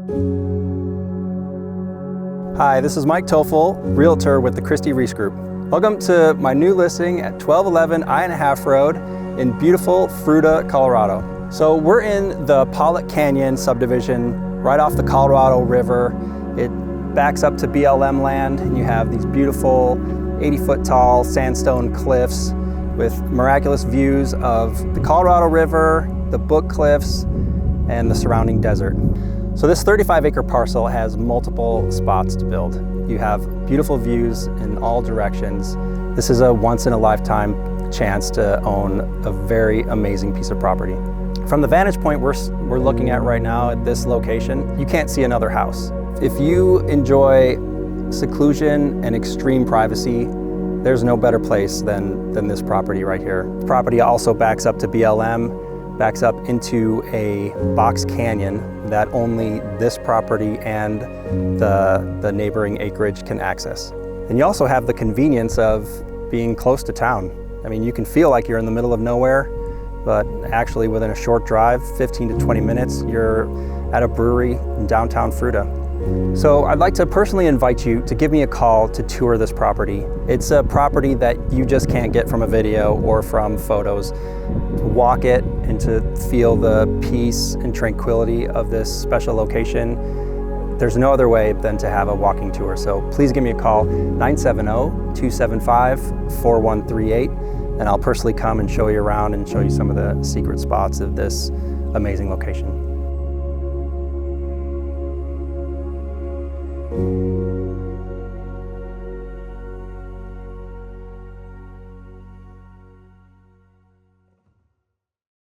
Hi, this is Mike Toffel, Realtor with the Christi Reece Group. Welcome to my new listing at 1211 I-and-a-Half Road in beautiful Fruita, Colorado. So we're in the Pollock Canyon subdivision right off the Colorado River. It backs up to BLM land, and you have these beautiful 80-foot tall sandstone cliffs with miraculous views of the Colorado River, the Book Cliffs, and the surrounding desert. So this 35-acre parcel has multiple spots to build. You have beautiful views in all directions. This is a once-in-a-lifetime chance to own a very amazing piece of property. From the vantage point we're looking at right now at this location, you can't see another house. If you enjoy seclusion and extreme privacy, there's no better place than this property right here. The property also backs up to BLM, backs up into a box canyon that only this property and the neighboring acreage can access. And you also have the convenience of being close to town. I mean, you can feel like you're in the middle of nowhere, but actually within a short drive, 15 to 20 minutes, you're at a brewery in downtown Fruita. So I'd like to personally invite you to give me a call to tour this property. It's a property that you just can't get from a video or from photos. To walk it and to feel the peace and tranquility of this special location, there's no other way than to have a walking tour. So please give me a call, 970-275-4138, and I'll personally come and show you around and show you some of the secret spots of this amazing location.